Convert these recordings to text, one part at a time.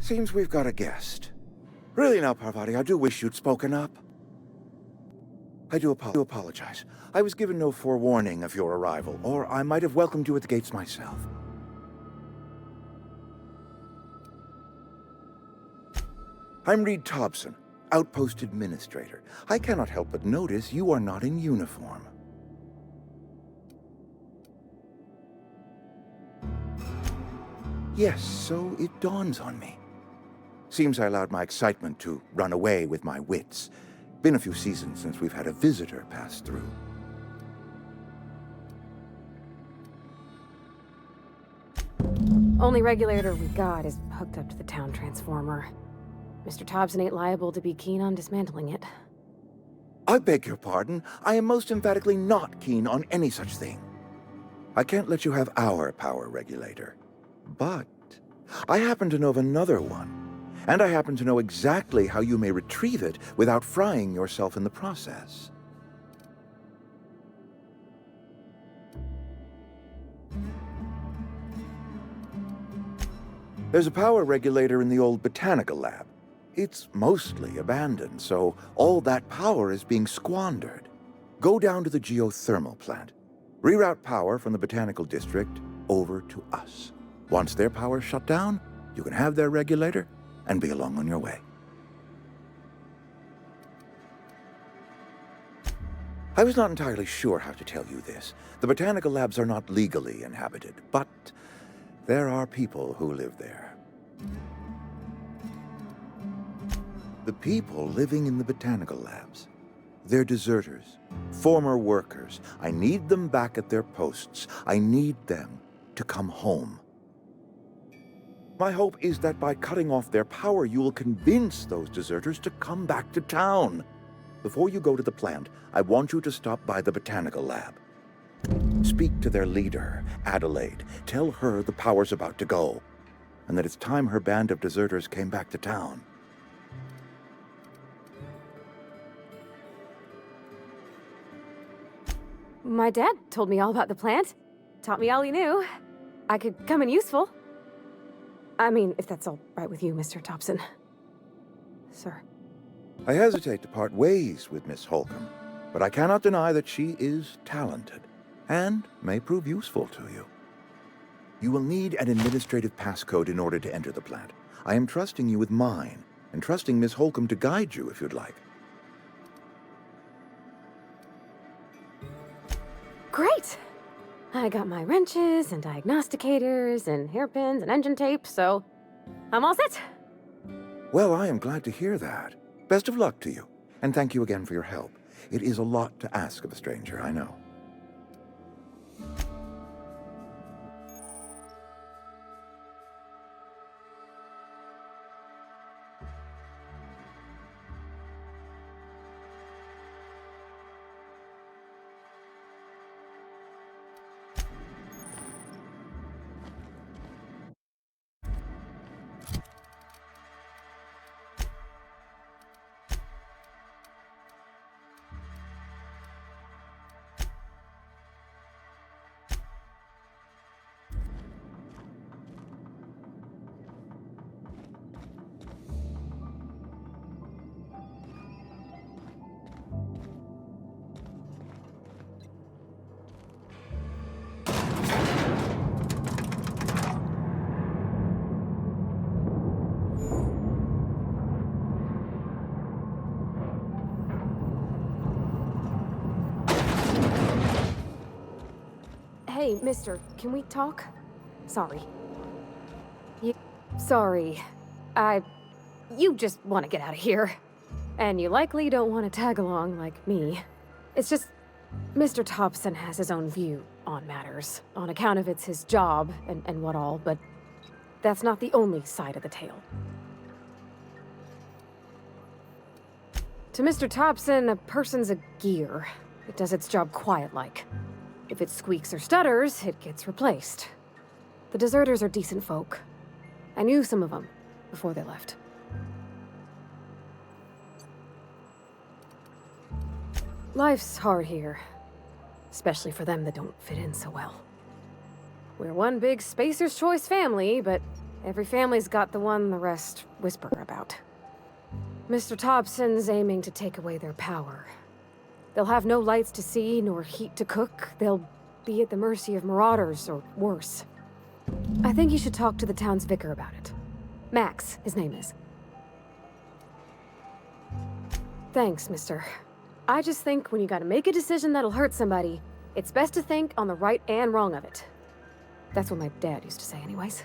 Seems we've got a guest. Really now, Parvati, I do wish you'd spoken up. I do apologize. I was given no forewarning of your arrival, or I might have welcomed you at the gates myself. I'm Reed Thompson, Outpost Administrator. I cannot help but notice you are not in uniform. Yes, so it dawns on me. Seems I allowed my excitement to run away with my wits. Been a few seasons since we've had a visitor pass through. Only regulator we got is hooked up to the town transformer. Mr. Thompson ain't liable to be keen on dismantling it. I beg your pardon. I am most emphatically not keen on any such thing. I can't let you have our power regulator. But I happen to know of another one. And I happen to know exactly how you may retrieve it without frying yourself in the process. There's a power regulator in the old botanical lab. It's mostly abandoned, so all that power is being squandered. Go down to the geothermal plant. Reroute power from the botanical district over to us. Once their power's shut down, you can have their regulator and be along on your way. I was not entirely sure how to tell you this. The botanical labs are not legally inhabited, but there are people who live there. The people living in the botanical labs. They're deserters, former workers. I need them back at their posts. I need them to come home. My hope is that by cutting off their power, you will convince those deserters to come back to town. Before you go to the plant, I want you to stop by the botanical lab. Speak to their leader, Adelaide. Tell her the power's about to go, and that it's time her band of deserters came back to town. My dad told me all about the plant. Taught me all he knew. I could come in useful. I mean, if that's all right with you, Mr. Thompson. Sir. I hesitate to part ways with Miss Holcomb, but I cannot deny that she is talented and may prove useful to you. You will need an administrative passcode in order to enter the plant. I am trusting you with mine, and trusting Miss Holcomb to guide you if you'd like. Great! I got my wrenches and diagnosticators and hairpins and engine tape, so I'm all set. Well, I am glad to hear that. Best of luck to you, and thank you again for your help. It is a lot to ask of a stranger, I know. Hey, mister, can we talk? Sorry. Sorry. You just want to get out of here. And you likely don't want to tag along like me. It's just, Mr. Thompson has his own view on matters, on account of it's his job and what all, but that's not the only side of the tale. To Mr. Thompson, a person's a gear. It does its job quiet-like. If it squeaks or stutters, it gets replaced. The deserters are decent folk. I knew some of them before they left. Life's hard here, especially for them that don't fit in so well. We're one big Spacer's Choice family, but Every family's got the one the rest whisper about. Mr. Thompson's aiming to take away their power. They'll have no lights to see, nor heat to cook. They'll be at the mercy of marauders, or worse. I think you should talk to the town's vicar about it. Max, his name is. Thanks, mister. I just think when you gotta make a decision that'll hurt somebody, it's best to think on the right and wrong of it. That's what my dad used to say anyways.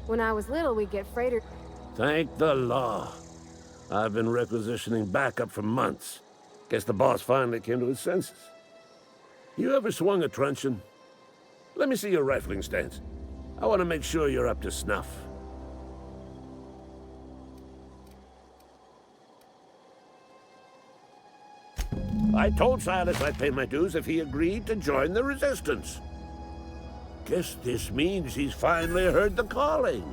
When I was little, we'd get freighter... Thank the law. I've been requisitioning backup for months. Guess the boss finally came to his senses. You ever swung a truncheon? Let me see your rifling stance. I want to make sure you're up to snuff. I told Silas I'd pay my dues if he agreed to join the resistance. Guess this means he's finally heard the calling.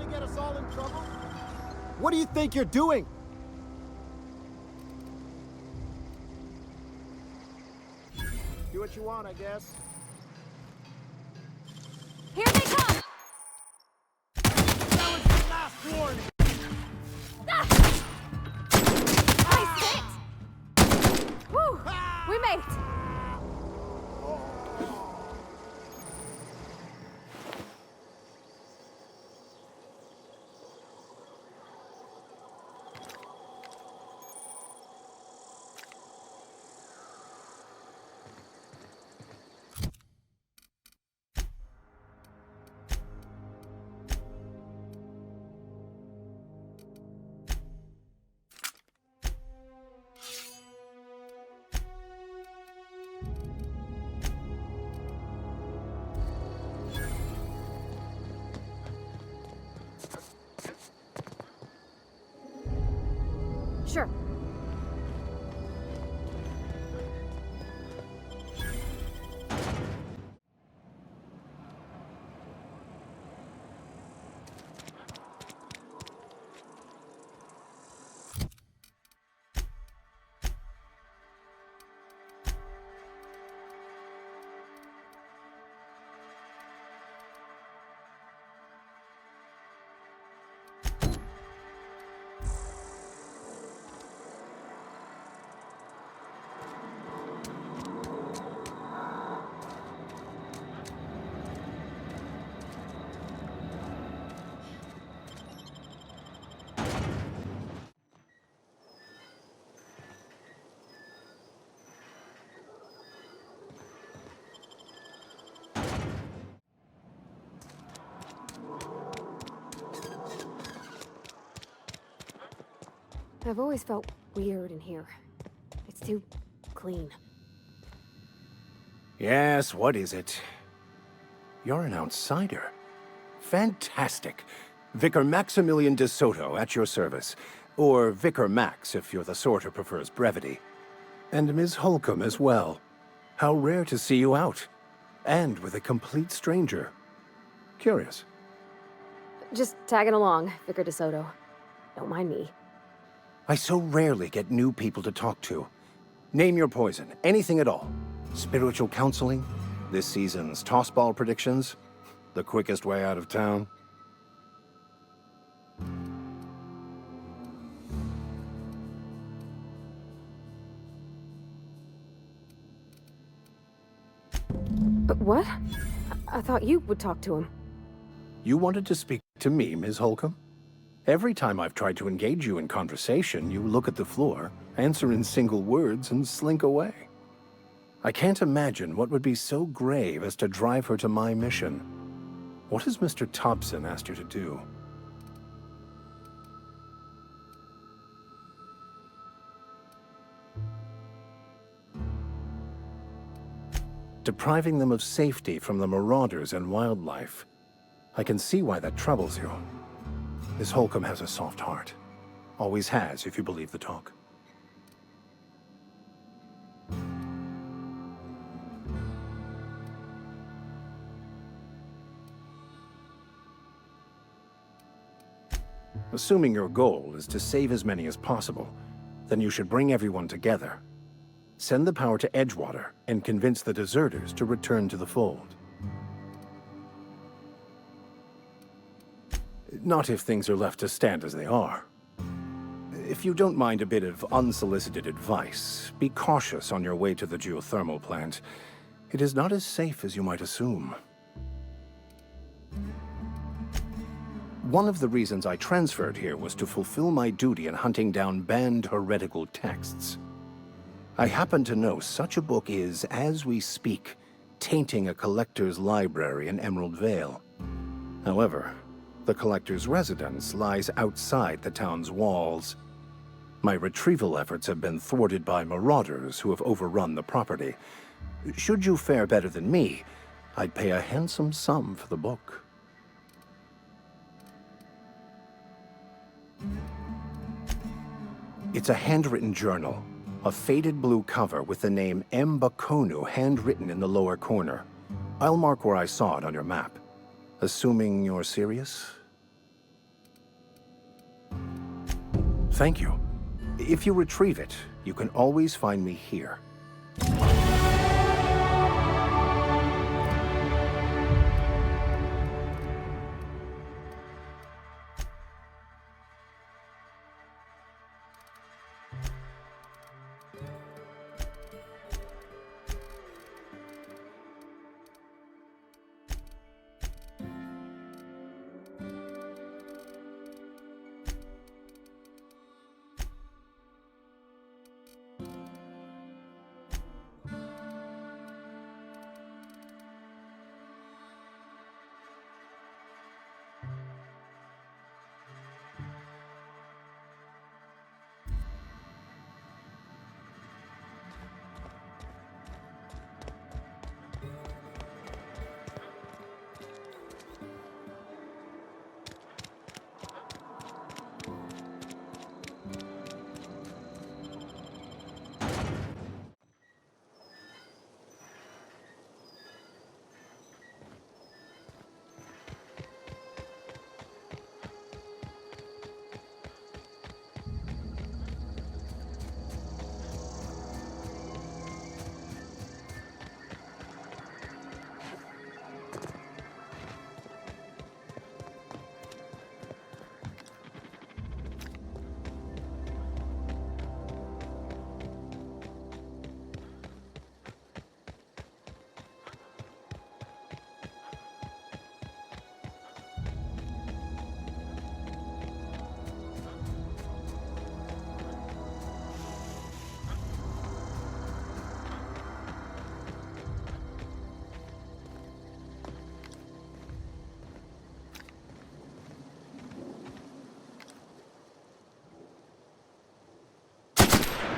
they get us all in trouble? What do you think you're doing? Do what you want, I guess. Here they come! That was your last warning! Nice hit! Woo! We made it! Sure. I've always felt weird in here. It's too clean. Yes, what is it? You're an outsider. Fantastic. Vicar Maximilian de Soto at your service. Or Vicar Max if you're the sort who prefers brevity. And Ms. Holcomb as well. How rare to see you out. And with a complete stranger. Curious. Just tagging along, Vicar DeSoto. Don't mind me. I so rarely get new people to talk to. Name your poison, anything at all. Spiritual counseling, this season's tossball predictions, the quickest way out of town. But what? I thought you would talk to him. You wanted to speak to me, Ms. Holcomb? Every time I've tried to engage you in conversation, you look at the floor, answer in single words, and slink away. I can't imagine what would be so grave as to drive her to my mission. What has Mr. Thompson asked you to do? Depriving them of safety from the marauders and wildlife. I can see why that troubles you. Miss Holcomb has a soft heart. Always has, if you believe the talk. Assuming your goal is to save as many as possible, then you should bring everyone together. Send the power to Edgewater and convince the deserters to return to the fold. Not if things are left to stand as they are. If you don't mind a bit of unsolicited advice, be cautious on your way to the geothermal plant. It is not as safe as you might assume. One of the reasons I transferred here was to fulfill my duty in hunting down banned heretical texts. I happen to know such a book is, as we speak, tainting a collector's library in Emerald Vale. However, the collector's residence lies outside the town's walls. My retrieval efforts have been thwarted by marauders who have overrun the property. Should you fare better than me, I'd pay a handsome sum for the book. It's a handwritten journal, a faded blue cover with the name M. Bakonu handwritten in the lower corner. I'll mark where I saw it on your map. Assuming you're serious? Thank you. If you retrieve it, you can always find me here.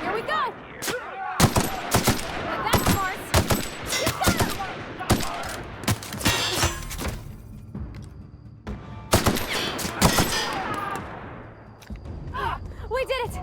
Here we go! That's Mars! You got him! We did it!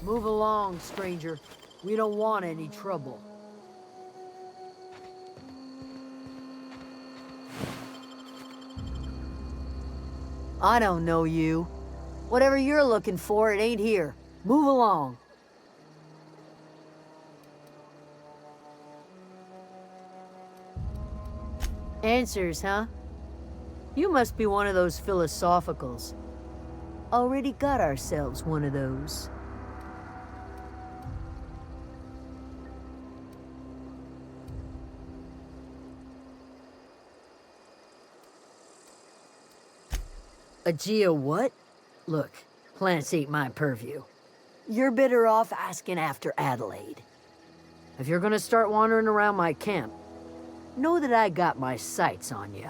Move along, stranger. We don't want any trouble. I don't know you. Whatever you're looking for, it ain't here. Move along. Answers, huh? You must be one of those philosophicals. Already got ourselves one of those. A geo what? Look, plants ain't my purview. You're better off asking after Adelaide. If you're gonna start wandering around my camp, know that I got my sights on you.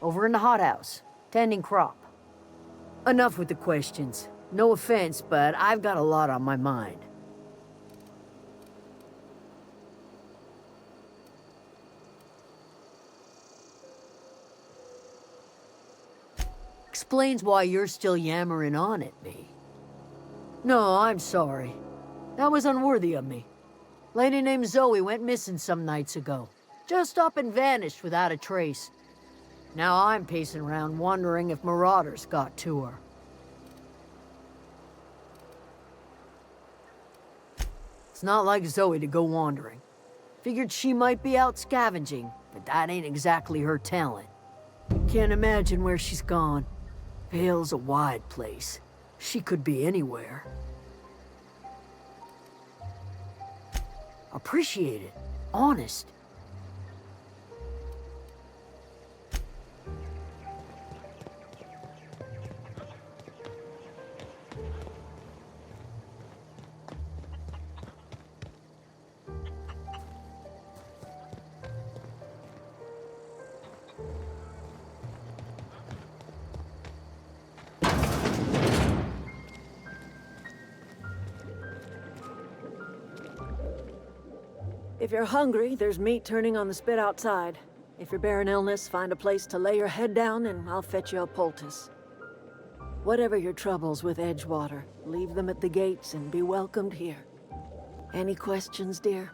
Over in the hothouse, tending crop. Enough with the questions. No offense, but I've got a lot on my mind. Explains why you're still yammering on at me. No, I'm sorry. That was unworthy of me. Lady named Zoe went missing some nights ago. Just up and vanished without a trace. Now I'm pacing around wondering if marauders got to her. It's not like Zoe to go wandering. Figured she might be out scavenging, but that ain't exactly her talent. Can't imagine where she's gone. Vale's a wide place. She could be anywhere. Appreciate it. Honest. If you're hungry, there's meat turning on the spit outside. If you're bearing illness, find a place to lay your head down and I'll fetch you a poultice. Whatever your troubles with Edgewater, leave them at the gates and be welcomed here. Any questions, dear?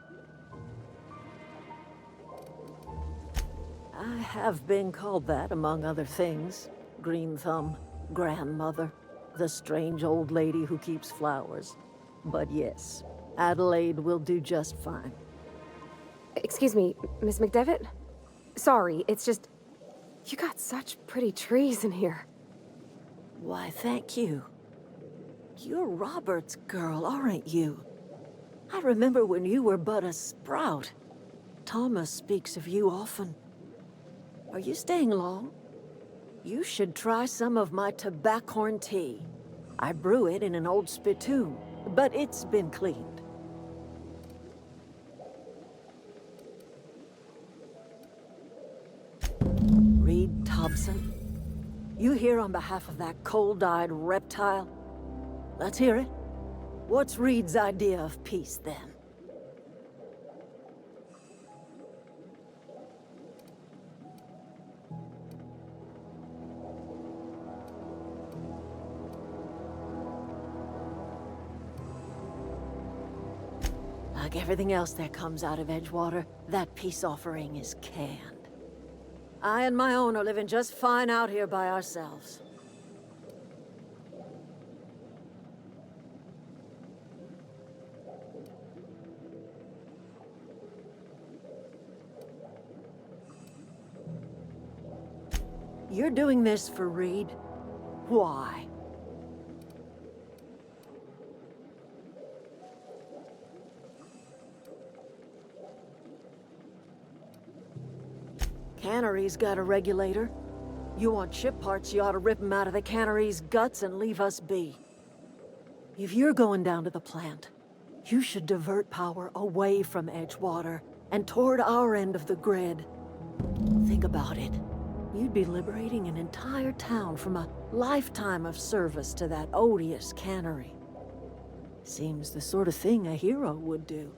I have been called that, among other things. Green Thumb, grandmother, the strange old lady who keeps flowers. But yes, Adelaide will do just fine. Excuse me, Miss McDevitt? Sorry, it's just... You got such pretty trees in here. Why, thank you. You're Robert's girl, aren't you? I remember when you were but a sprout. Thomas speaks of you often. Are you staying long? You should try some of my tobaccorn tea. I brew it in an old spittoon, but it's been cleaned. Reed Thompson, you here on behalf of that cold-eyed reptile? Let's hear it. What's Reed's idea of peace, then? Like everything else that comes out of Edgewater, that peace offering is canned. I and my own are living just fine out here by ourselves. You're doing this for Reed? Why? Cannery's got a regulator. You want ship parts, you ought to rip them out of the cannery's guts and leave us be. If you're going down to the plant, you should divert power away from Edgewater and toward our end of the grid. Think about it. You'd be liberating an entire town from a lifetime of service to that odious cannery. Seems the sort of thing a hero would do.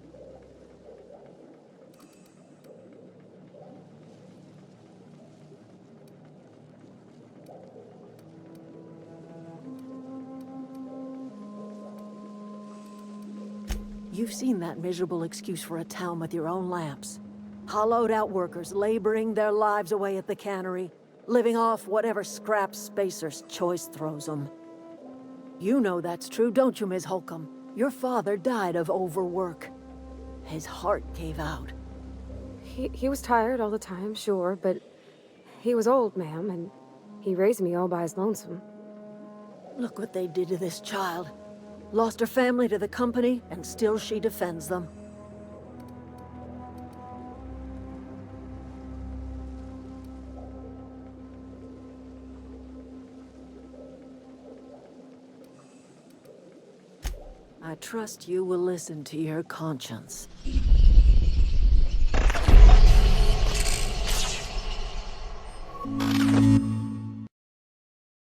You've seen that miserable excuse for a town with your own lamps. Hollowed out workers laboring their lives away at the cannery, living off whatever scrap Spacer's choice throws them. You know that's true, don't you, Ms. Holcomb? Your father died of overwork. His heart gave out. He was tired all the time, sure, but he was old, ma'am, and he raised me all by his lonesome. Look what they did to this child. Lost her family to the company, and still she defends them. I trust you will listen to your conscience.